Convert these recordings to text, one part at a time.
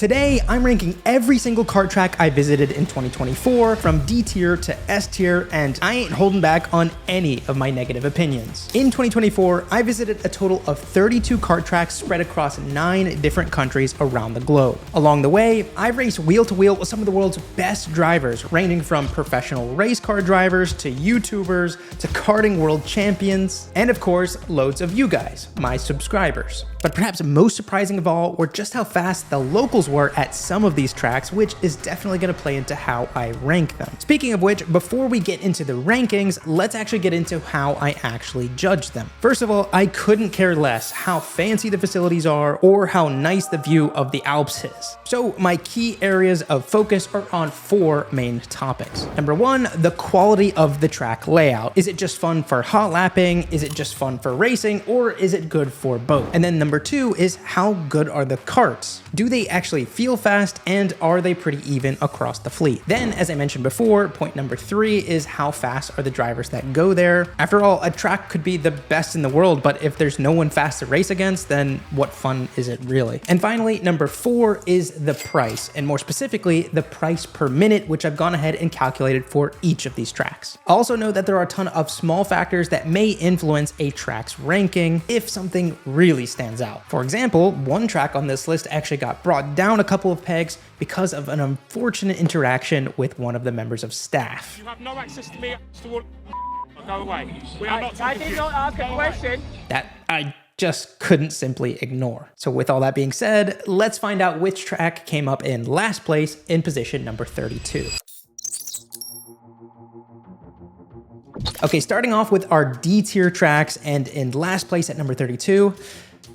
Today, I'm ranking every single kart track I visited in 2024 from D tier to S tier, and I ain't holding back on any of my negative opinions. In 2024, I visited a total of 32 kart tracks spread across 9 different countries around the globe. Along the way, I've raced wheel to wheel with some of the world's best drivers, ranging from professional race car drivers to YouTubers to karting world champions, and of course, loads of you guys, my subscribers. But perhaps most surprising of all were just how fast the locals were at some of these tracks, which is definitely going to play into how I rank them. Speaking of which, before we get into the rankings, let's actually get into how I actually judge them. First of all, I couldn't care less how fancy the facilities are or how nice the view of the Alps is. So my key areas of focus are on 4 main topics. Number 1, the quality of the track layout. Is it just fun for hot lapping? Is it just fun for racing? Or is it good for both? And then number 2 is how good are the karts? Do they actually feel fast, and are they pretty even across the fleet? Then, as I mentioned before, point number 3 is how fast are the drivers that go there? After all, a track could be the best in the world, but if there's no one fast to race against, then what fun is it really? And finally, number 4 is the price, and more specifically, the price per minute, which I've gone ahead and calculated for each of these tracks. Also know that there are a ton of small factors that may influence a track's ranking if something really stands out. For example, one track on this list actually got brought down a couple of pegs because of an unfortunate interaction with one of the members of staff. You have no access to me. Go away. I did not ask a question. That I just couldn't simply ignore. So with all that being said, let's find out which track came up in last place in position number 32. Okay, starting off with our D tier tracks, and in last place at number 32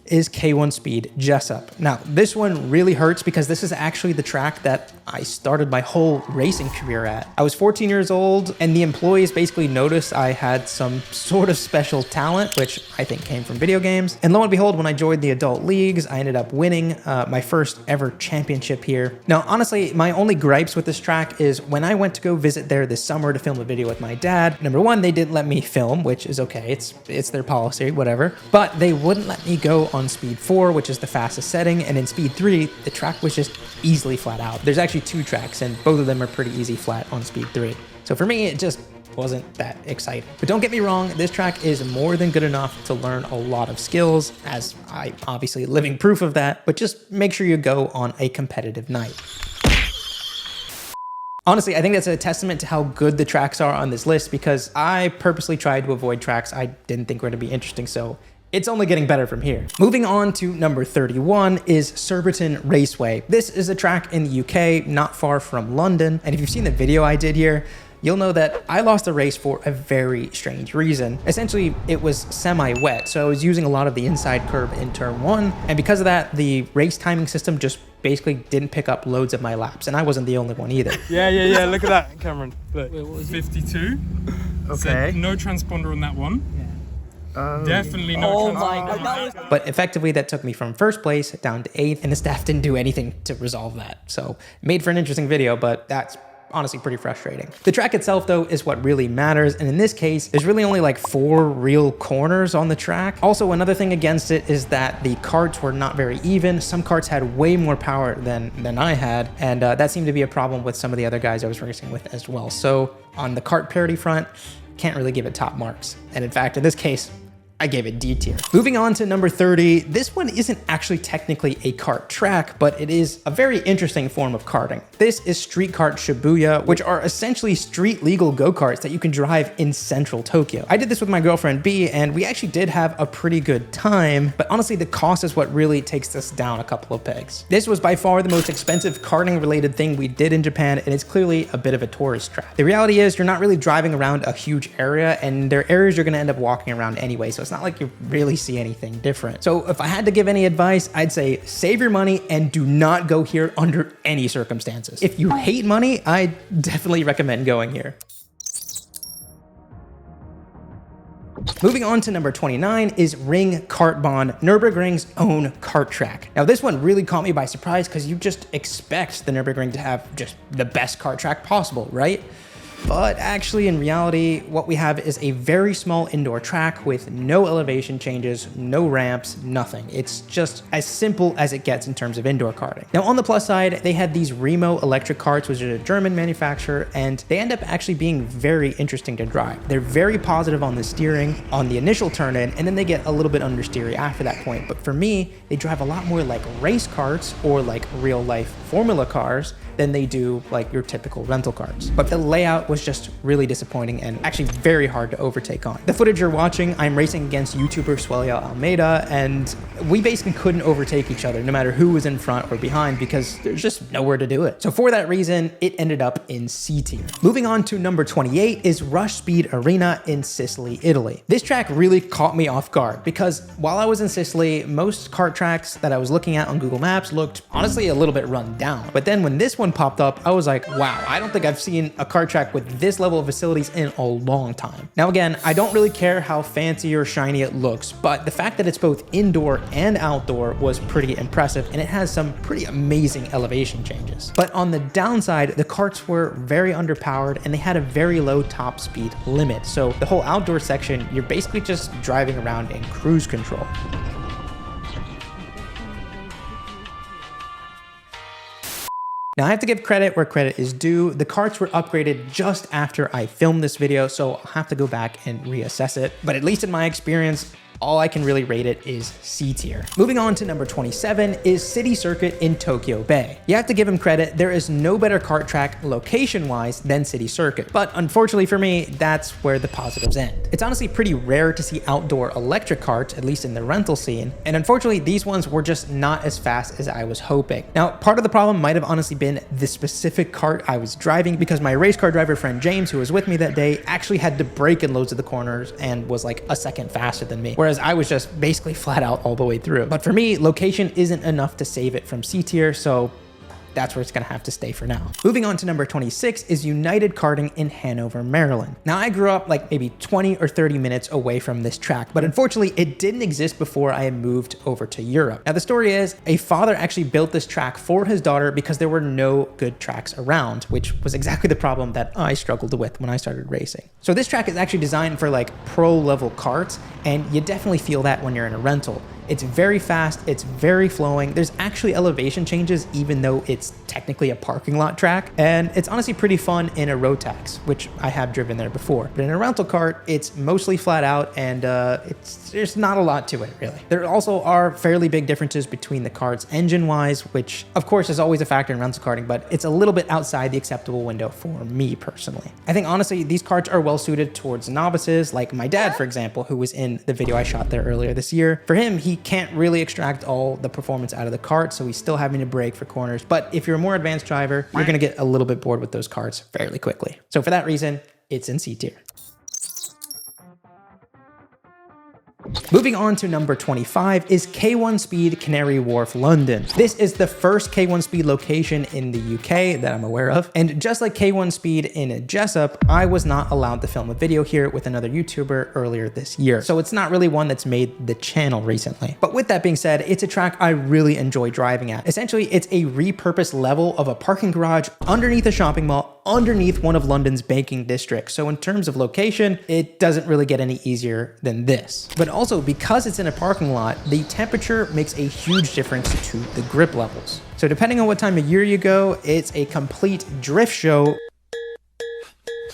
is K1 Speed Jessup. Now, this one really hurts because this is actually the track that I started my whole racing career at. I was 14 years old, and the employees basically noticed I had some sort of special talent, which I think came from video games. And lo and behold, when I joined the adult leagues, I ended up winning my first ever championship here. Now, honestly, my only gripes with this track is when I went to go visit there this summer to film a video with my dad, number 1, they didn't let me film, which is okay. It's their policy, whatever. But they wouldn't let me go on speed 4, which is the fastest setting, and in speed 3, the track was just easily flat out. There's actually 2 tracks, and both of them are pretty easy flat on speed 3. So for me, it just wasn't that exciting. But don't get me wrong, this track is more than good enough to learn a lot of skills, as I obviously living proof of that, but just make sure you go on a competitive night. Honestly, I think that's a testament to how good the tracks are on this list, because I purposely tried to avoid tracks I didn't think were going to be interesting, so it's only getting better from here. Moving on to number 31 is Surbiton Raceway. This is a track in the UK, not far from London, and if you've seen the video I did here, you'll know that I lost a race for a very strange reason. Essentially, it was semi-wet, so I was using a lot of the inside curve in turn 1, and because of that, the race timing system just basically didn't pick up loads of my laps, and I wasn't the only one either. Yeah, look at that, Cameron. Look, wait, what was 52. Okay. So no transponder on that one. Yeah. Definitely no transponder. Oh my God. But effectively, that took me from first place down to 8th, and the staff didn't do anything to resolve that. So made for an interesting video, but that's honestly pretty frustrating. The track itself, though, is what really matters, and in this case, there's really only like 4 real corners on the track. Also, another thing against it is that the karts were not very even. Some karts had way more power than I had, and that seemed to be a problem with some of the other guys I was racing with as well. So on the kart parity front, can't really give it top marks. And in fact, in this case, I gave it D tier. Moving on to number 30, this one isn't actually technically a kart track, but it is a very interesting form of karting. This is Street Kart Shibuya, which are essentially street legal go-karts that you can drive in central Tokyo. I did this with my girlfriend B, and we actually did have a pretty good time, but honestly, the cost is what really takes us down a couple of pegs. This was by far the most expensive karting related thing we did in Japan, and it's clearly a bit of a tourist trap. The reality is you're not really driving around a huge area, and there are areas you're gonna end up walking around anyway, so it's not like you really see anything different. So if I had to give any advice, I'd say save your money and do not go here under any circumstances. If you hate money, I definitely recommend going here. Moving on to number 29 is Ring Kartbahn, Nürburgring's own kart track. Now this one really caught me by surprise because you just expect the Nürburgring to have just the best kart track possible, right? But actually, in reality, what we have is a very small indoor track with no elevation changes, no ramps, nothing. It's just as simple as it gets in terms of indoor karting. Now, on the plus side, they had these Remo electric karts, which is a German manufacturer, and they end up actually being very interesting to drive. They're very positive on the steering, on the initial turn-in, and then they get a little bit understeery after that point. But for me, they drive a lot more like race karts or like real-life formula cars than they do like your typical rental karts. But the layout was just really disappointing and actually very hard to overtake on. The footage you're watching, I'm racing against YouTuber Suelia Almeida, and we basically couldn't overtake each other no matter who was in front or behind because there's just nowhere to do it. So for that reason, it ended up in C tier. Moving on to number 28 is Rush Speed Arena in Sicily, Italy. This track really caught me off guard because while I was in Sicily, most kart tracks that I was looking at on Google Maps looked honestly a little bit run down. But then when this one popped up, I was like, wow, I don't think I've seen a kart track with this level of facilities in a long time. Now again, I don't really care how fancy or shiny it looks, but the fact that it's both indoor and outdoor was pretty impressive, and it has some pretty amazing elevation changes. But on the downside, the karts were very underpowered and they had a very low top speed limit. So the whole outdoor section, you're basically just driving around in cruise control. Now I have to give credit where credit is due. The karts were upgraded just after I filmed this video, so I'll have to go back and reassess it. But at least in my experience, all I can really rate it is C tier. Moving on to number 27 is City Circuit in Tokyo Bay. You have to give him credit, there is no better kart track location-wise than City Circuit. But unfortunately for me, that's where the positives end. It's honestly pretty rare to see outdoor electric karts, at least in the rental scene. And unfortunately, these ones were just not as fast as I was hoping. Now, part of the problem might have honestly been the specific kart I was driving because my race car driver friend James, who was with me that day, actually had to brake in loads of the corners and was like a second faster than me. Whereas I was just basically flat out all the way through. But for me, location isn't enough to save it from C tier, so that's where it's gonna have to stay for now. Moving on to number 26 is United Karting in Hanover, Maryland. Now I grew up like maybe 20 or 30 minutes away from this track, but unfortunately it didn't exist before I had moved over to Europe. Now the story is a father actually built this track for his daughter because there were no good tracks around, which was exactly the problem that I struggled with when I started racing. So this track is actually designed for like pro level karts, and you definitely feel that when you're in a rental. It's very fast, it's very flowing. There's actually elevation changes even though it's technically a parking lot track. And it's honestly pretty fun in a road tax, which I have driven there before. But in a rental kart, it's mostly flat out and there's not a lot to it really. There also are fairly big differences between the karts engine-wise, which of course is always a factor in rental karting, but it's a little bit outside the acceptable window for me personally. I think honestly, these karts are well suited towards novices, like my dad, for example, who was in the video I shot there earlier this year. For him, he can't really extract all the performance out of the kart, so he's still having to brake for corners. But if you're a more advanced driver, you're gonna get a little bit bored with those karts fairly quickly. So for that reason, it's in C tier. Moving on to number 25 is K1 Speed Canary Wharf, London. This is the first K1 Speed location in the UK that I'm aware of. And just like K1 Speed in Jessup, I was not allowed to film a video here with another YouTuber earlier this year. So it's not really one that's made the channel recently. But with that being said, it's a track I really enjoy driving at. Essentially, it's a repurposed level of a parking garage underneath a shopping mall, underneath one of London's banking districts. So in terms of location, it doesn't really get any easier than this. But also, because it's in a parking lot, the temperature makes a huge difference to the grip levels. So depending on what time of year you go, it's a complete drift show,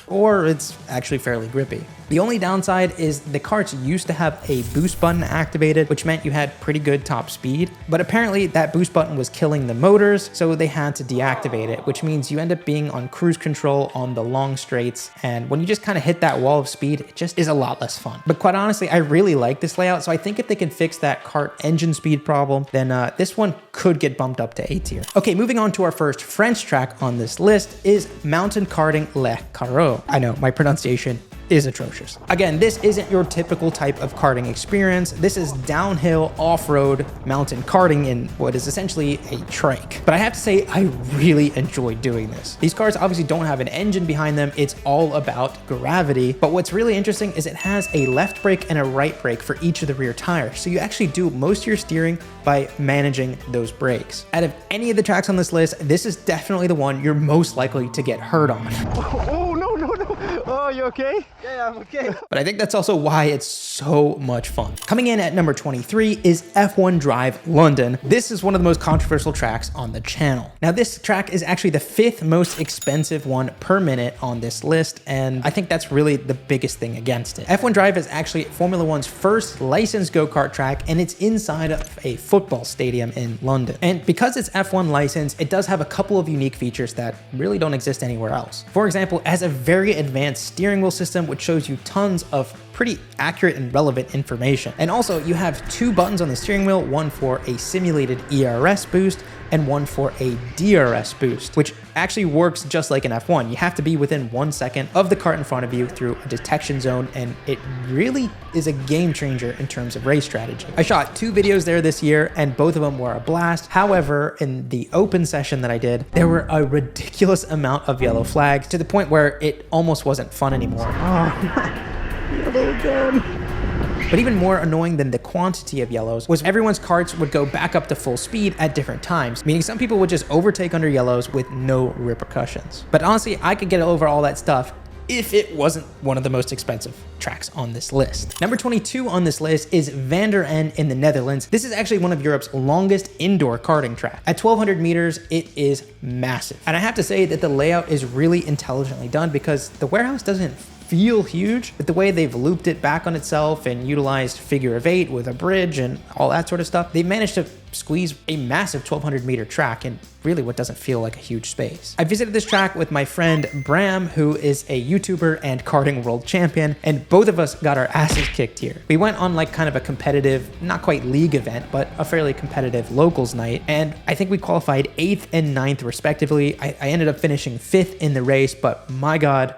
or it's actually fairly grippy. The only downside is the karts used to have a boost button activated, which meant you had pretty good top speed, but apparently that boost button was killing the motors, so they had to deactivate it, which means you end up being on cruise control on the long straights, and when you just kind of hit that wall of speed, it just is a lot less fun. But quite honestly, I really like this layout, so I think if they can fix that kart engine speed problem, then this one could get bumped up to A tier. Okay, moving on to our first French track on this list is Mountain Karting Les Carreaux. I know, my pronunciation is atrocious. Again, this isn't your typical type of karting experience. This is downhill off-road mountain karting in what is essentially a trike. But I have to say, I really enjoy doing this. These cars obviously don't have an engine behind them. It's all about gravity. But what's really interesting is it has a left brake and a right brake for each of the rear tires. So you actually do most of your steering by managing those brakes. Out of any of the tracks on this list, this is definitely the one you're most likely to get hurt on. Oh, no, no, no. Oh, you okay? Yeah, I'm okay. But I think that's also why it's so much fun. Coming in at number 23 is F1 Drive London. This is one of the most controversial tracks on the channel. Now, this track is actually the 5th most expensive one per minute on this list, and I think that's really the biggest thing against it. F1 Drive is actually Formula One's first licensed go-kart track, and it's inside of a football stadium in London. And because it's F1 licensed, it does have a couple of unique features that really don't exist anywhere else. For example, it has a very advanced steering wheel system, which shows you tons of pretty accurate and relevant information. And also, you have 2 buttons on the steering wheel, one for a simulated ERS boost and one for a DRS boost, which actually works just like an F1. You have to be within 1 second of the cart in front of you through a detection zone, and it really is a game changer in terms of race strategy. I shot 2 videos there this year, and both of them were a blast. However, in the open session that I did, there were a ridiculous amount of yellow flags to the point where it almost wasn't fun anymore. Yellow again. But even more annoying than the quantity of yellows was everyone's carts would go back up to full speed at different times, meaning some people would just overtake under yellows with no repercussions. But honestly, I could get over all that stuff if it wasn't one of the most expensive tracks on this list. Number 22 on this list is Van der Ende in the Netherlands. This is actually one of Europe's longest indoor karting track. At 1,200 meters, it is massive. And I have to say that the layout is really intelligently done because the warehouse doesn't feel huge, but the way they've looped it back on itself and utilized figure of 8 with a bridge and all that sort of stuff, they managed to squeeze a massive 1,200 meter track in really what doesn't feel like a huge space. I visited this track with my friend Bram, who is a YouTuber and karting world champion, and both of us got our asses kicked here. We went on like kind of a competitive, not quite league event, but a fairly competitive locals night, and I think we qualified 8th and 9th respectively. I ended up finishing 5th in the race, but my God,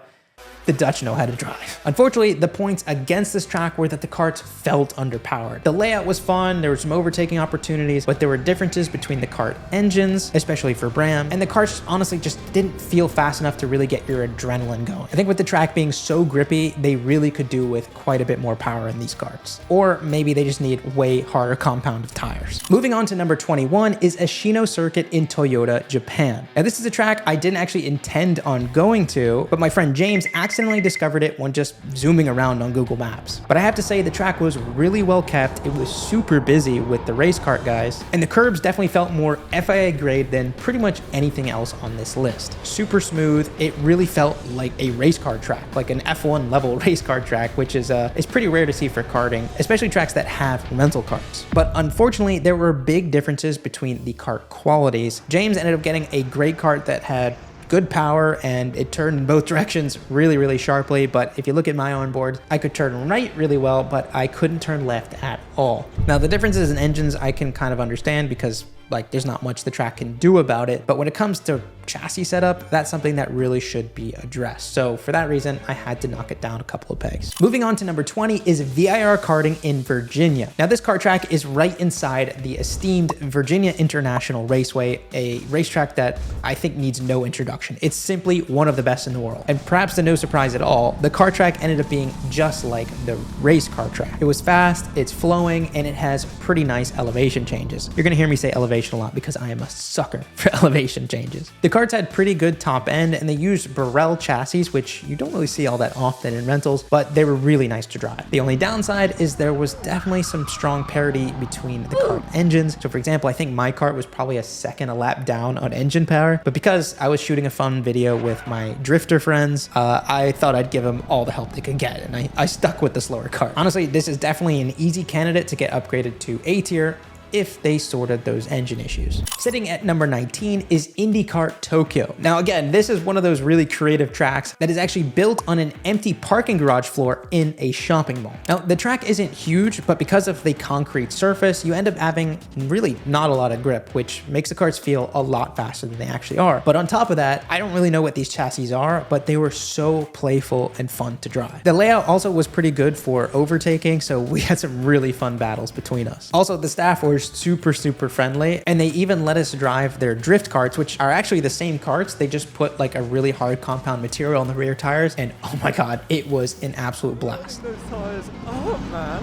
the Dutch know how to drive. Unfortunately, the points against this track were that the karts felt underpowered. The layout was fun, there were some overtaking opportunities, but there were differences between the kart engines, especially for Bram, and the karts honestly just didn't feel fast enough to really get your adrenaline going. I think with the track being so grippy, they really could do with quite a bit more power in these karts. Or maybe they just need way harder compound of tires. Moving on to number 21 is Ashino Circuit in Toyota, Japan. Now this is a track I didn't actually intend on going to, but my friend James accidentally discovered it when just zooming around on Google Maps. But I have to say the track was really well kept. It was super busy with the race kart guys, and the curbs definitely felt more FIA grade than pretty much anything else on this list. Super smooth. It really felt like a race car track, like an F1 level race car track, which is pretty rare to see for karting, especially tracks that have rental karts. But unfortunately, there were big differences between the kart qualities. James ended up getting a great kart that had good power and it turned in both directions really sharply, but if you look at my onboard, I could turn right really well, but I couldn't turn left at all. Now the differences in engines I can kind of understand because like there's not much the track can do about it, but when it comes to chassis setup, that's something that really should be addressed. So for that reason, I had to knock it down a couple of pegs. Moving on to number 20 is VIR Karting in Virginia. Now this kart track is right inside the esteemed Virginia International Raceway, a racetrack that I think needs no introduction. It's simply one of the best in the world. And perhaps to no surprise at all, the kart track ended up being just like the race car track. It was fast, it's flowing, and it has pretty nice elevation changes. You're gonna hear me say elevation a lot because I am a sucker for elevation changes. The karts had pretty good top end and they used Burrell chassis, which you don't really see all that often in rentals, but they were really nice to drive. The only downside is there was definitely some strong parity between the kart engines. So for example, I think my kart was probably a second a lap down on engine power, but because I was shooting a fun video with my drifter friends, I thought I'd give them all the help they could get, and I stuck with the slower kart. Honestly, this is definitely an easy candidate to get upgraded to A tier if they sorted those engine issues. Sitting at number 19 is IndyCar Tokyo. Now again, this is one of those really creative tracks that is actually built on an empty parking garage floor in a shopping mall. Now the track isn't huge, but because of the concrete surface, you end up having really not a lot of grip, which makes the karts feel a lot faster than they actually are. But on top of that, I don't really know what these chassis are, but they were so playful and fun to drive. The layout also was pretty good for overtaking, so we had some really fun battles between us. Also, the staff were super friendly, and they even let us drive their drift karts, which are actually the same karts. They just put like a really hard compound material on the rear tires, and oh my God, it was an absolute blast. Those tires up, man.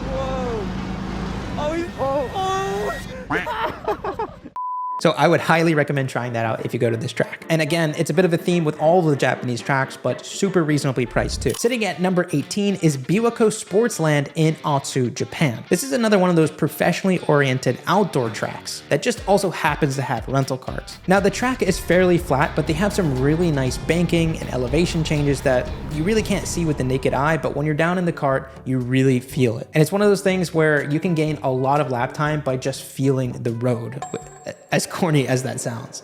Whoa. Oh, So I would highly recommend trying that out if you go to this track. And again, it's a bit of a theme with all of the Japanese tracks, but super reasonably priced too. Sitting at number 18 is Biwako Sportsland in Otsu, Japan. This is another one of those professionally oriented outdoor tracks that just also happens to have rental carts. Now the track is fairly flat, but they have some really nice banking and elevation changes that you really can't see with the naked eye, but when you're down in the cart, you really feel it. And it's one of those things where you can gain a lot of lap time by just feeling the road, as corny as that sounds.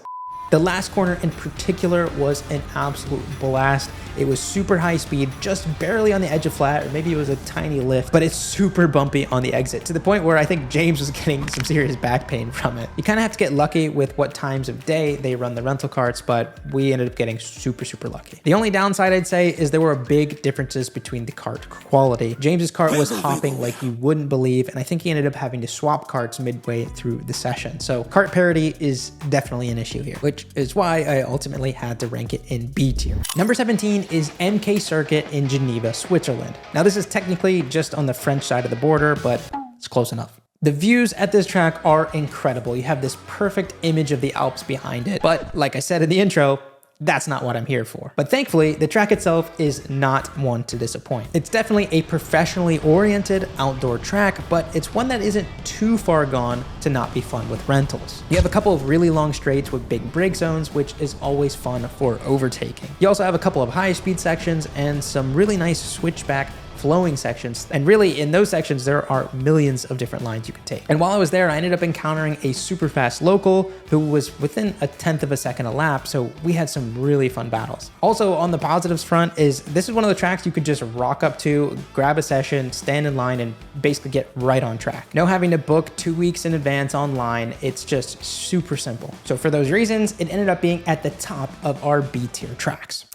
The last corner in particular was an absolute blast. It was super high speed, just barely on the edge of flat, or maybe it was a tiny lift, but it's super bumpy on the exit to the point where I think James was getting some serious back pain from it. You kind of have to get lucky with what times of day they run the rental carts, but we ended up getting super lucky. The only downside I'd say is there were big differences between the cart quality. James's cart was hopping like you wouldn't believe, and I think he ended up having to swap carts midway through the session. So cart parity is definitely an issue here, which is why I ultimately had to rank it in B tier. Number 17 is MK Circuit in Geneva, Switzerland. Now this is technically just on the French side of the border, but it's close enough. The views at this track are incredible. You have this perfect image of the Alps behind it, but like I said in the intro, that's not what I'm here for. But thankfully, the track itself is not one to disappoint. It's definitely a professionally oriented outdoor track, but it's one that isn't too far gone to not be fun with rentals. You have a couple of really long straights with big brake zones, which is always fun for overtaking. You also have a couple of high speed sections and some really nice switchback flowing sections. And really in those sections, there are millions of different lines you could take. And while I was there, I ended up encountering a super fast local who was within a 1/10 of a second a lap. So we had some really fun battles. Also on the positives front is this is one of the tracks you could just rock up to, grab a session, stand in line and basically get right on track. No having to book 2 weeks in advance online. It's just super simple. So for those reasons, it ended up being at the top of our B tier tracks.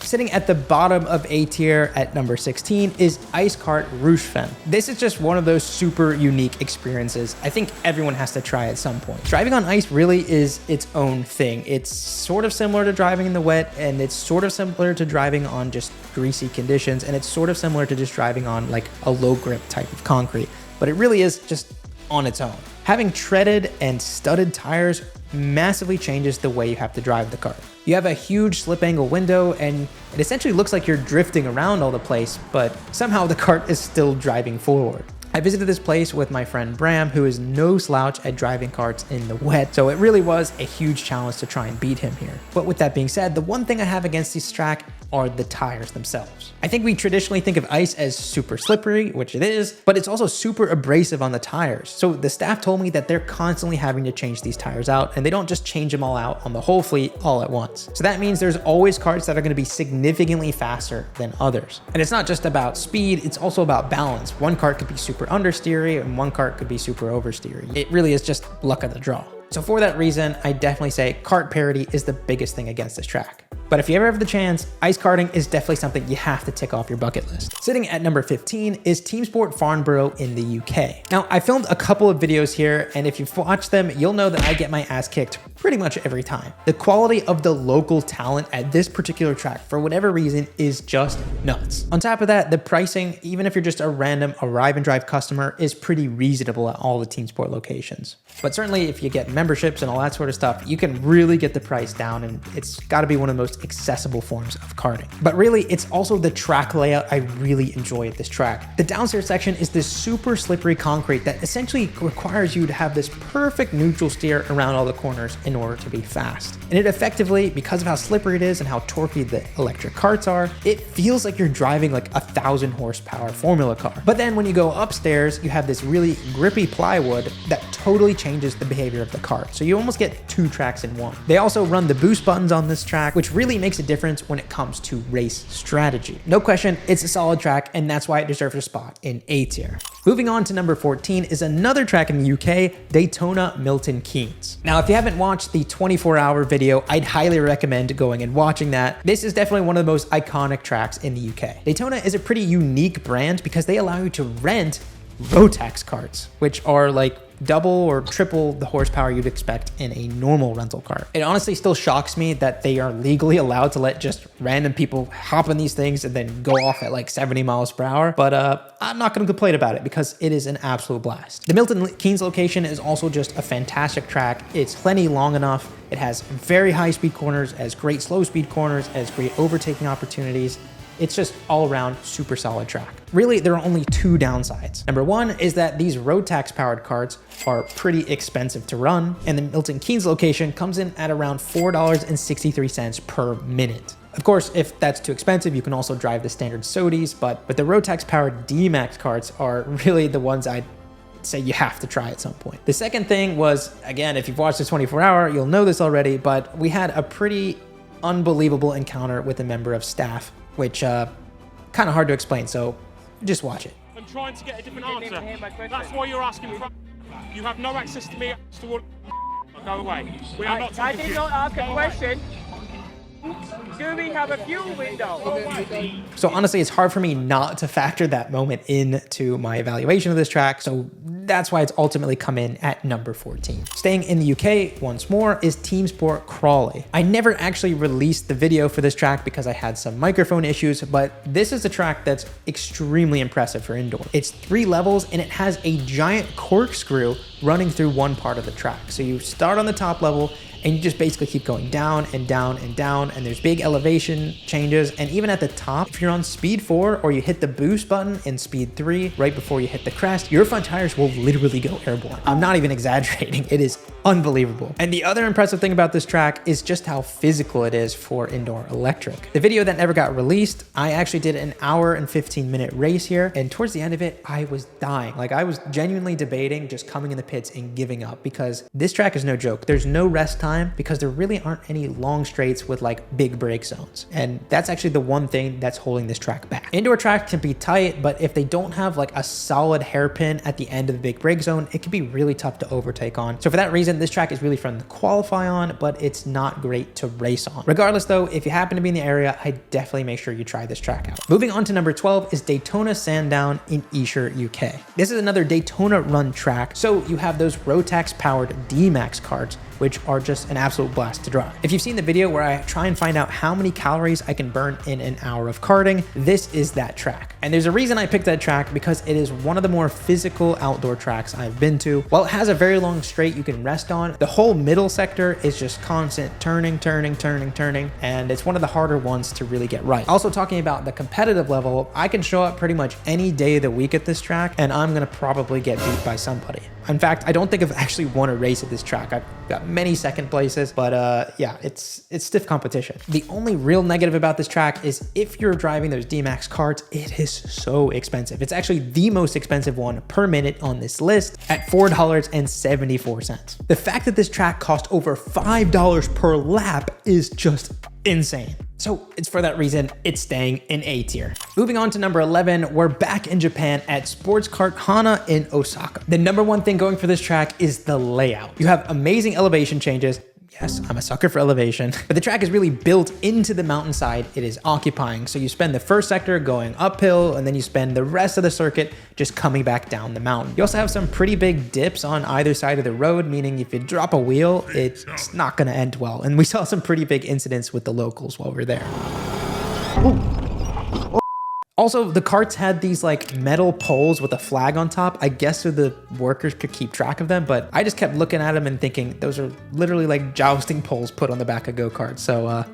Sitting at the bottom of A tier at number 16 is Ice Kart Rushfen. This is just one of those super unique experiences. I think everyone has to try at some point. Driving on ice really is its own thing. It's sort of similar to driving in the wet, and it's sort of similar to driving on just greasy conditions, and it's sort of similar to just driving on like a low grip type of concrete, but it really is just on its own. Having treaded and studded tires massively changes the way you have to drive the kart. You have a huge slip angle window and it essentially looks like you're drifting around all the place, but somehow the kart is still driving forward. I visited this place with my friend Bram, who is no slouch at driving karts in the wet, so it really was a huge challenge to try and beat him here. But with that being said, the one thing I have against this track are the tires themselves. I think we traditionally think of ice as super slippery, which it is, but it's also super abrasive on the tires. So the staff told me that they're constantly having to change these tires out, and they don't just change them all out on the whole fleet all at once. So that means there's always karts that are going to be significantly faster than others. And it's not just about speed, it's also about balance. One kart could be super understeery and one kart could be super oversteery. It really is just luck of the draw. So for that reason, I definitely say kart parity is the biggest thing against this track. But if you ever have the chance, ice karting is definitely something you have to tick off your bucket list. Sitting at number 15 is Team Sport Farnborough in the UK. Now, I filmed a couple of videos here, and if you've watched them, you'll know that I get my ass kicked pretty much every time. The quality of the local talent at this particular track, for whatever reason, is just nuts. On top of that, the pricing, even if you're just a random arrive and drive customer, is pretty reasonable at all the Team Sport locations. But certainly if you get memberships and all that sort of stuff, you can really get the price down, and it's got to be one of the most accessible forms of karting. But really, it's also the track layout I really enjoy at this track. The downstairs section is this super slippery concrete that essentially requires you to have this perfect neutral steer around all the corners in order to be fast. And it effectively, because of how slippery it is and how torquey the electric karts are, it feels like you're driving like 1,000 horsepower Formula car. But then when you go upstairs, you have this really grippy plywood that totally changes the behavior of the kart. So you almost get two tracks in one. They also run the boost buttons on this track, which really makes a difference when it comes to race strategy. No question, it's a solid track, and that's why it deserves a spot in A tier. Moving on to number 14 is another track in the UK, Daytona Milton Keynes. Now, if you haven't watched the 24-hour video, I'd highly recommend going and watching that. This is definitely one of the most iconic tracks in the UK. Daytona is a pretty unique brand because they allow you to rent Rotax karts, which are like double or triple the horsepower you'd expect in a normal rental car. It honestly still shocks me that they are legally allowed to let just random people hop in these things and then go off at like 70 miles per hour. But I'm not going to complain about it because it is an absolute blast. The Milton Keynes location is also just a fantastic track. It's plenty long enough. It has very high speed corners, has great slow speed corners, has great overtaking opportunities. It's just all around super solid track. Really, there are only two downsides. Number one is that these road tax powered karts are pretty expensive to run, and the Milton Keynes location comes in at around $4.63 per minute. Of course, if that's too expensive, you can also drive the standard Sodis, but the road tax powered D-Max karts are really the ones I'd say you have to try at some point. The second thing was, again, if you've watched the 24 hour, you'll know this already, but we had a pretty unbelievable encounter with a member of staff, which kind of hard to explain, so just watch it. I'm trying to get a different answer. That's why you're asking for. You have no access to me. Go away. We are not talking. I did not ask a question. Do we have a fuel window? So honestly, it's hard for me not to factor that moment into my evaluation of this track. So that's why it's ultimately come in at number 14. Staying in the UK once more is Team Sport Crawley. I never actually released the video for this track because I had some microphone issues, but this is a track that's extremely impressive for indoor. It's 3 levels and it has a giant corkscrew running through one part of the track. So you start on the top level and you just basically keep going down and down and down, and there's big elevation changes. And even at the top, if you're on speed 4 or you hit the boost button in speed 3 right before you hit the crest, your front tires will literally go airborne. I'm not even exaggerating. It is unbelievable. And the other impressive thing about this track is just how physical it is for indoor electric. The video that never got released, I actually did an hour and 15-minute race here, and towards the end of it, I was dying. Like, I was genuinely debating just coming in the pits and giving up, because this track is no joke. There's no rest time because there really aren't any long straights with like big break zones. And that's actually the one thing that's holding this track back. Indoor track can be tight, but if they don't have like a solid hairpin at the end of the big break zone, it can be really tough to overtake on. So for that reason, this track is really fun to qualify on, but it's not great to race on. Regardless though, if you happen to be in the area, I definitely make sure you try this track out. Moving on to number 12 is Daytona Sandown in Esher, UK. This is another Daytona run track. So you have those Rotax powered D-Max karts, which are just an absolute blast to drive. If you've seen the video where I try and find out how many calories I can burn in an hour of karting, this is that track. And there's a reason I picked that track, because it is one of the more physical outdoor tracks I've been to. While it has a very long straight you can rest on, the whole middle sector is just constant turning, and it's one of the harder ones to really get right. Also, talking about the competitive level, I can show up pretty much any day of the week at this track, and I'm gonna probably get beat by somebody. In fact, I don't think I've actually won a race at this track. I've got many second places, but yeah, it's stiff competition. The only real negative about this track is if you're driving those D-Max karts, it is so expensive. It's actually the most expensive one per minute on this list at $4.74. The fact that this track cost over $5 per lap is just insane. So it's for that reason it's staying in A tier. Moving on to number 11, we're back in Japan at Sports Kart Hana in Osaka. The number one thing going for this track is the layout. You have amazing elevation changes. Yes, I'm a sucker for elevation, but the track is really built into the mountainside it is occupying. So you spend the first sector going uphill, and then you spend the rest of the circuit just coming back down the mountain. You also have some pretty big dips on either side of the road, meaning if you drop a wheel, it's not gonna end well. And we saw some pretty big incidents with the locals while we were there. Also, the karts had these like metal poles with a flag on top, I guess so the workers could keep track of them, but I just kept looking at them and thinking those are literally like jousting poles put on the back of go-karts. So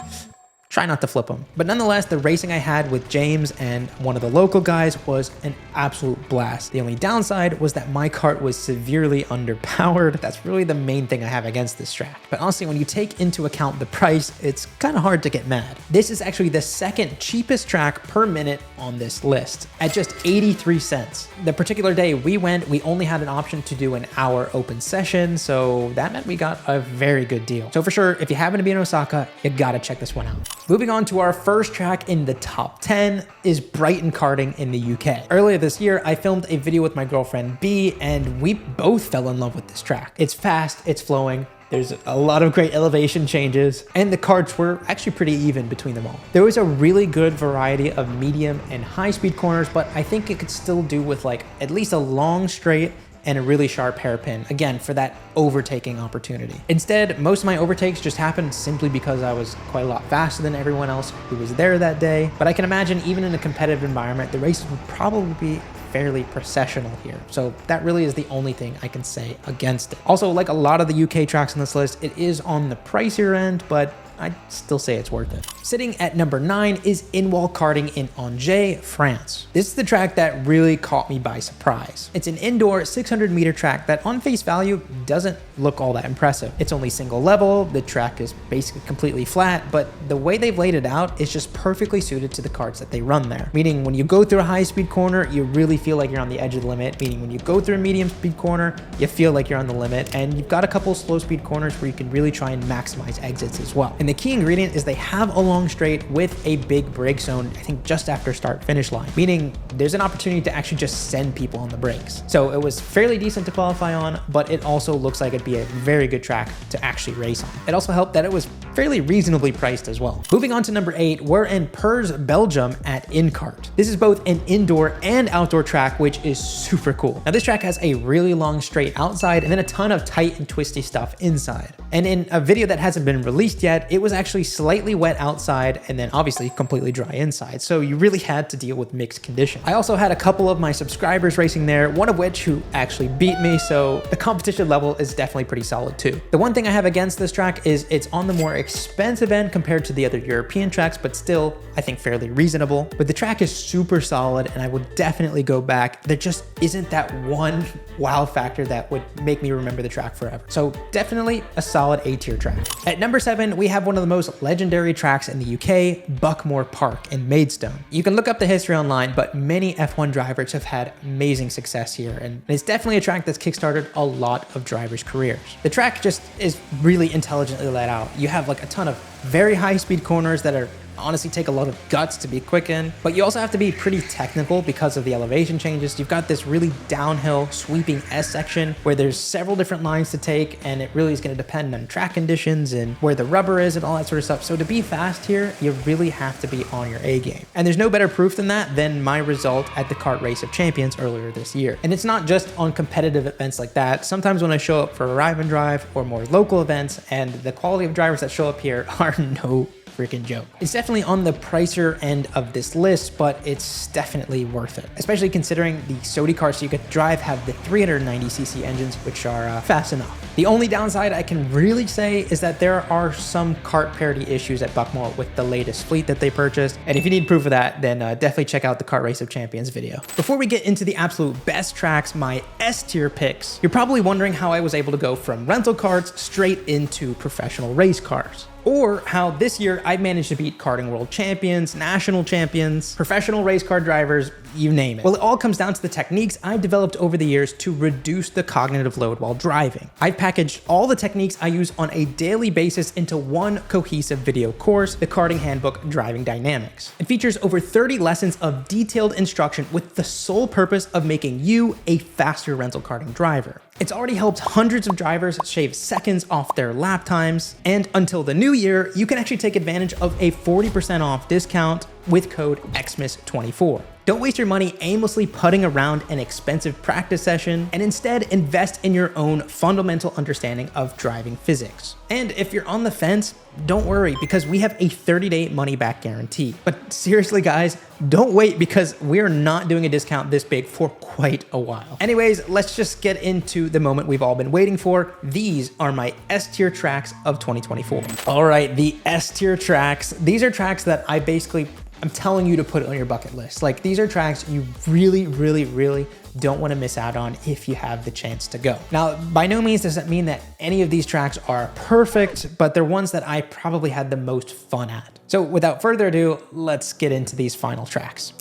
try not to flip them. But nonetheless, the racing I had with James and one of the local guys was an absolute blast. The only downside was that my kart was severely underpowered. That's really the main thing I have against this track. But honestly, when you take into account the price, it's kind of hard to get mad. This is actually the second cheapest track per minute on this list at just 83 cents. The particular day we went, we only had an option to do an hour open session, so that meant we got a very good deal. So for sure, if you happen to be in Osaka, you gotta check this one out. Moving on to our first track in the top 10 is Brighton Karting in the UK. Earlier this year, I filmed a video with my girlfriend B, and we both fell in love with this track. It's fast, it's flowing, there's a lot of great elevation changes, and the karts were actually pretty even between them all. There was a really good variety of medium and high speed corners, but I think it could still do with like at least a long straight and a really sharp hairpin, again, for that overtaking opportunity. Instead, most of my overtakes just happened simply because I was quite a lot faster than everyone else who was there that day. But I can imagine even in a competitive environment, the races would probably be fairly processional here. So that really is the only thing I can say against it. Also, like a lot of the UK tracks on this list, it is on the pricier end, but I'd still say it's worth it. Sitting at number 9 is in-wall karting in Angers, France. This is the track that really caught me by surprise. It's an indoor 600-meter track that on face value doesn't look all that impressive. It's only single level, the track is basically completely flat, but the way they've laid it out is just perfectly suited to the karts that they run there. Meaning when you go through a high-speed corner, you really feel like you're on the edge of the limit. Meaning when you go through a medium-speed corner, you feel like you're on the limit. And you've got a couple slow-speed corners where you can really try and maximize exits as well. And the key ingredient is they have a long straight with a big brake zone, I think just after start-finish line, meaning there's an opportunity to actually just send people on the brakes. So it was fairly decent to qualify on, but it also looks like it'd be a very good track to actually race on. It also helped that it was fairly reasonably priced as well. Moving on to number 8, we're in Purs, Belgium at Kart. This is both an indoor and outdoor track, which is super cool. Now this track has a really long straight outside and then a ton of tight and twisty stuff inside. And in a video that hasn't been released yet, it was actually slightly wet outside and then obviously completely dry inside. So you really had to deal with mixed conditions. I also had a couple of my subscribers racing there, one of which who actually beat me. So the competition level is definitely pretty solid too. The one thing I have against this track is it's on the more expensive end compared to the other European tracks, but still I think fairly reasonable. But the track is super solid and I would definitely go back. There just isn't that one wow factor that would make me remember the track forever. So definitely a solid A-tier track. At number 7, we have one of the most legendary tracks in the UK, Buckmore Park in Maidstone. You can look up the history online, but many F1 drivers have had amazing success here, and it's definitely a track that's kickstarted a lot of drivers' careers. The track just is really intelligently laid out. You have like a ton of very high-speed corners that are honestly take a lot of guts to be quick in, but you also have to be pretty technical because of the elevation changes. You've got this really downhill sweeping S section where there's several different lines to take, and it really is going to depend on track conditions and where the rubber is and all that sort of stuff. So to be fast here, you really have to be on your A game. And there's no better proof than that than my result at the Kart Race of Champions earlier this year. And it's not just on competitive events like that. Sometimes when I show up for a ride and drive or more local events, and the quality of drivers that show up here are no freaking joke. It's definitely on the pricier end of this list, but it's definitely worth it, especially considering the Sodi karts you get to drive have the 390cc engines, which are fast enough. The only downside I can really say is that there are some kart parity issues at Buckmore with the latest fleet that they purchased, and if you need proof of that, then definitely check out the Kart Race of Champions video. Before we get into the absolute best tracks, my S tier picks, you're probably wondering how I was able to go from rental karts straight into professional race cars. Or how this year I've managed to beat karting world champions, national champions, professional race car drivers, you name it. Well, it all comes down to the techniques I've developed over the years to reduce the cognitive load while driving. I've packaged all the techniques I use on a daily basis into one cohesive video course, the Karting Handbook Driving Dynamics. It features over 30 lessons of detailed instruction with the sole purpose of making you a faster rental karting driver. It's already helped hundreds of drivers shave seconds off their lap times, and until the new year, you can actually take advantage of a 40% off discount with code XMIS24. Don't waste your money aimlessly putting around an expensive practice session, and instead invest in your own fundamental understanding of driving physics. And if you're on the fence, don't worry, because we have a 30-day money-back guarantee. But seriously, guys, don't wait, because we're not doing a discount this big for quite a while. Anyways, let's just get into the moment we've all been waiting for. These are my S-tier tracks of 2024. All right, the S-tier tracks. These are tracks that I'm telling you to put on your bucket list. Like, these are tracks you really, really, really don't want to miss out on if you have the chance to go. Now, by no means does that mean that any of these tracks are perfect, but they're ones that I probably had the most fun at. So without further ado, let's get into these final tracks.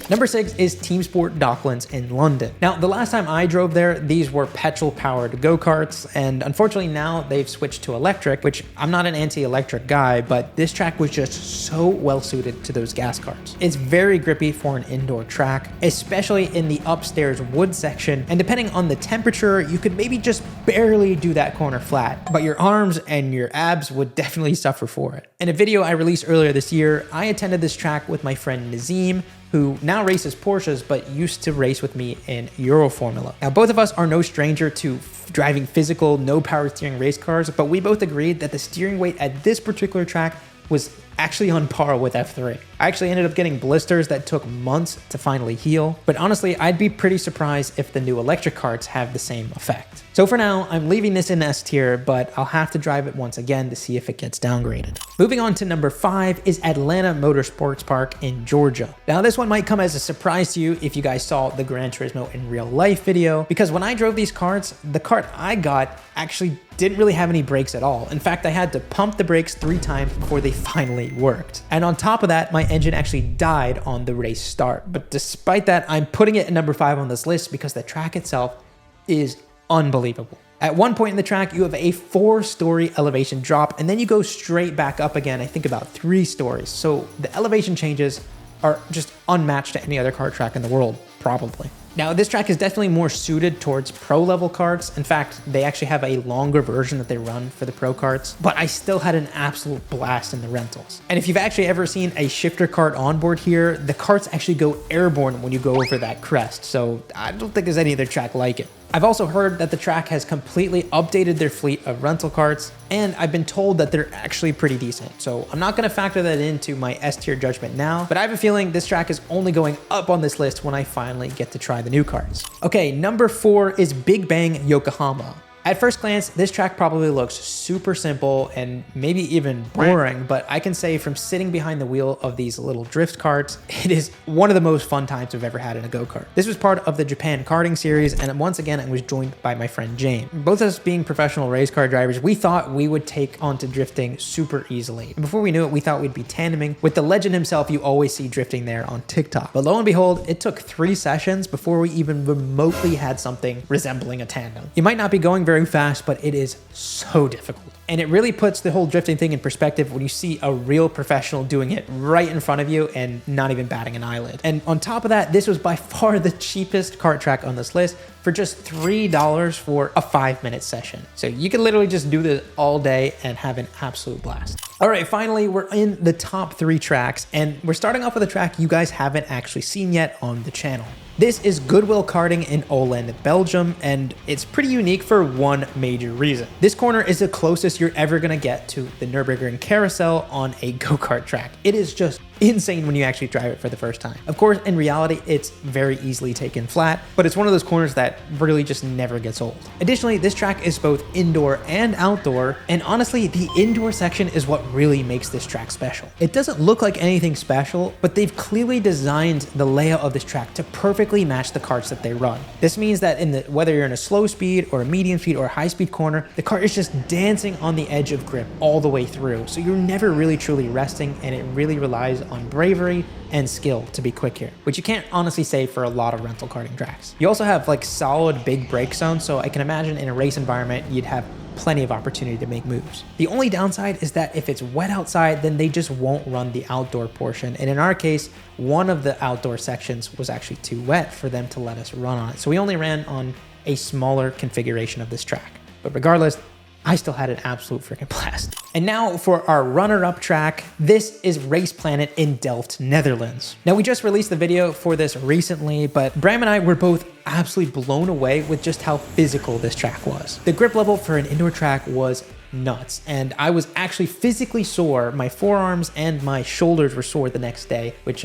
Number 6 is Team Sport Docklands in London. Now, the last time I drove there, these were petrol-powered go-karts, and unfortunately now they've switched to electric, which I'm not an anti-electric guy, but this track was just so well-suited to those gas karts. It's very grippy for an indoor track, especially in the upstairs wood section, and depending on the temperature, you could maybe just barely do that corner flat, but your arms and your abs would definitely suffer for it. In a video I released earlier this year, I attended this track with my friend Nazim, who now races Porsches but used to race with me in Euroformula. Now, both of us are no stranger to driving physical, no power steering race cars, but we both agreed that the steering weight at this particular track was actually on par with F3. I actually ended up getting blisters that took months to finally heal, but honestly, I'd be pretty surprised if the new electric karts have the same effect. So for now, I'm leaving this in S tier, but I'll have to drive it once again to see if it gets downgraded. Moving on to number 5 is Atlanta Motorsports Park in Georgia. Now this one might come as a surprise to you if you guys saw the Gran Turismo in real life video, because when I drove these karts, the kart I got actually didn't really have any brakes at all. In fact, I had to pump the brakes 3 times before they finally worked. And on top of that, my engine actually died on the race start. But despite that, I'm putting it at number 5 on this list because the track itself is unbelievable. At one point in the track, you have a 4-story elevation drop, and then you go straight back up again, I think about 3 stories. So the elevation changes are just unmatched to any other kart track in the world, probably. Now, this track is definitely more suited towards pro-level karts. In fact, they actually have a longer version that they run for the pro karts, but I still had an absolute blast in the rentals. And if you've actually ever seen a shifter kart onboard here, the karts actually go airborne when you go over that crest, so I don't think there's any other track like it. I've also heard that the track has completely updated their fleet of rental karts, and I've been told that they're actually pretty decent. So I'm not gonna factor that into my S tier judgment now, but I have a feeling this track is only going up on this list when I finally get to try the new karts. Okay, number 4 is Big Bang Yokohama. At first glance, this track probably looks super simple and maybe even boring, but I can say from sitting behind the wheel of these little drift karts, it is one of the most fun times I've ever had in a go-kart. This was part of the Japan karting series, and once again, I was joined by my friend James. Both of us being professional race car drivers, we thought we would take onto drifting super easily. And before we knew it, we thought we'd be tandeming with the legend himself you always see drifting there on TikTok. But lo and behold, it took 3 sessions before we even remotely had something resembling a tandem. You might not be going very fast, but it is so difficult. And it really puts the whole drifting thing in perspective when you see a real professional doing it right in front of you and not even batting an eyelid. And on top of that, this was by far the cheapest kart track on this list for just $3 for a 5-minute session. So you can literally just do this all day and have an absolute blast. All right, finally, we're in the top 3 tracks, and we're starting off with a track you guys haven't actually seen yet on the channel. This is Goodwill Karting in Olande, Belgium, and it's pretty unique for one major reason. This corner is the closest you're ever gonna get to the Nürburgring Carousel on a go-kart track. It is just insane when you actually drive it for the first time. Of course, in reality, it's very easily taken flat, but it's one of those corners that really just never gets old. Additionally, this track is both indoor and outdoor, and honestly, the indoor section is what really makes this track special. It doesn't look like anything special, but they've clearly designed the layout of this track to perfectly match the karts that they run. This means that whether you're in a slow speed or a medium speed or a high speed corner, the kart is just dancing on the edge of grip all the way through. So you're never really truly resting, and it really relies on bravery and skill to be quick here, which you can't honestly say for a lot of rental karting tracks. You also have like solid big brake zones, so I can imagine in a race environment, you'd have plenty of opportunity to make moves. The only downside is that if it's wet outside, then they just won't run the outdoor portion. And in our case, one of the outdoor sections was actually too wet for them to let us run on it. So we only ran on a smaller configuration of this track. But regardless, I still had an absolute freaking blast. And now for our runner-up track, this is Race Planet in Delft, Netherlands. Now we just released the video for this recently, but Bram and I were both absolutely blown away with just how physical this track was. The grip level for an indoor track was nuts, and I was actually physically sore. My forearms and my shoulders were sore the next day, which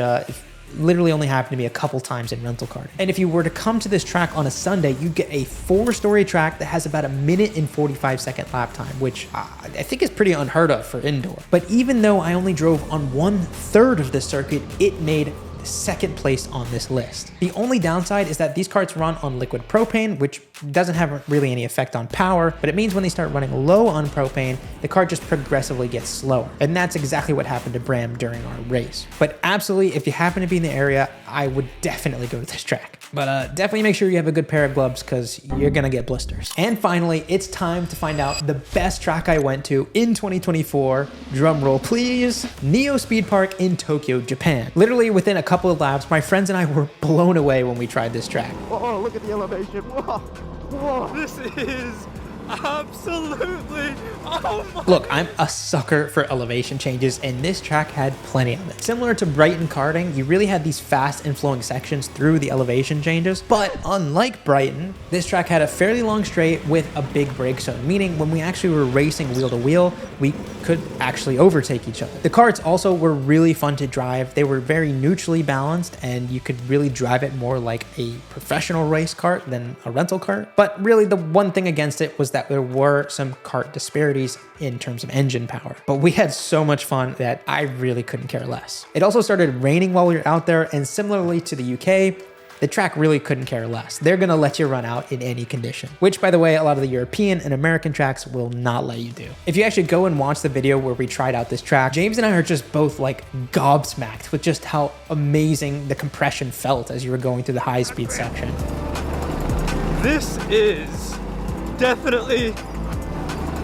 literally only happened to me a couple times in rental kart. And if you were to come to this track on a Sunday, you get a 4-story track that has about a 1:45 lap time, which I think is pretty unheard of for indoor. But even though I only drove on 1/3 of this circuit, it made second place on this list. The only downside is that these karts run on liquid propane, which doesn't have really any effect on power, but it means when they start running low on propane, the kart just progressively gets slower. And that's exactly what happened to Bram during our race. But absolutely, if you happen to be in the area, I would definitely go to this track. But definitely make sure you have a good pair of gloves because you're gonna get blisters. And finally, it's time to find out the best track I went to in 2024. Drum roll, please. Neo Speed Park in Tokyo, Japan. Literally within a couple of laps, my friends and I were blown away when we tried this track. Oh, look at the elevation. Whoa. Whoa. This is Absolutely. Oh my. Look, I'm a sucker for elevation changes, and this track had plenty of it. Similar to Brighton karting, you really had these fast and flowing sections through the elevation changes, but unlike Brighton, this track had a fairly long straight with a big brake zone, meaning when we actually were racing wheel to wheel, we could actually overtake each other. The karts also were really fun to drive. They were very neutrally balanced, and you could really drive it more like a professional race kart than a rental kart. But really the one thing against it was that there were some kart disparities in terms of engine power. But we had so much fun that I really couldn't care less. It also started raining while we were out there, and similarly to the UK, the track really couldn't care less. They're gonna let you run out in any condition, which by the way, a lot of the European and American tracks will not let you do. If you actually go and watch the video where we tried out this track, James and I are just both like gobsmacked with just how amazing the compression felt as you were going through the high speed section. This is definitely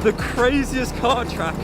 the craziest kart track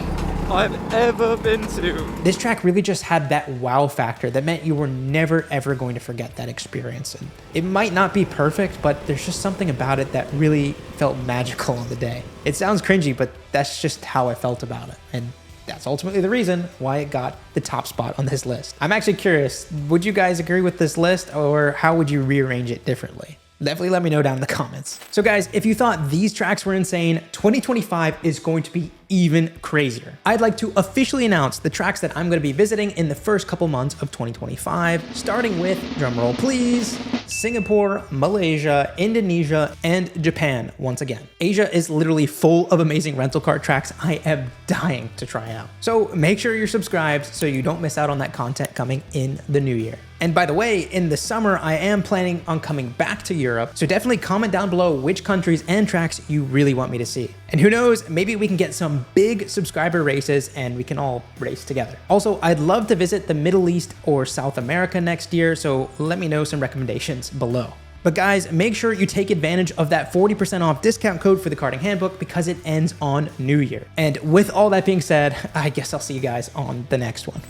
I've ever been to. This track really just had that wow factor that meant you were never ever going to forget that experience. And it might not be perfect, but there's just something about it that really felt magical on the day. It sounds cringy, but that's just how I felt about it. And that's ultimately the reason why it got the top spot on this list. I'm actually curious, would you guys agree with this list, or how would you rearrange it differently? Definitely let me know down in the comments. So guys, if you thought these tracks were insane, 2025 is going to be even crazier. I'd like to officially announce the tracks that I'm going to be visiting in the first couple months of 2025, starting with, drumroll please, Singapore, Malaysia, Indonesia, and Japan once again. Asia is literally full of amazing rental car tracks I am dying to try out. So make sure you're subscribed so you don't miss out on that content coming in the new year. And by the way, in the summer, I am planning on coming back to Europe, so definitely comment down below which countries and tracks you really want me to see. And who knows, maybe we can get some big subscriber races and we can all race together. Also, I'd love to visit the Middle East or South America next year, so let me know some recommendations below. But guys, make sure you take advantage of that 40% off discount code for the Karting Handbook because it ends on New Year. And with all that being said, I guess I'll see you guys on the next one.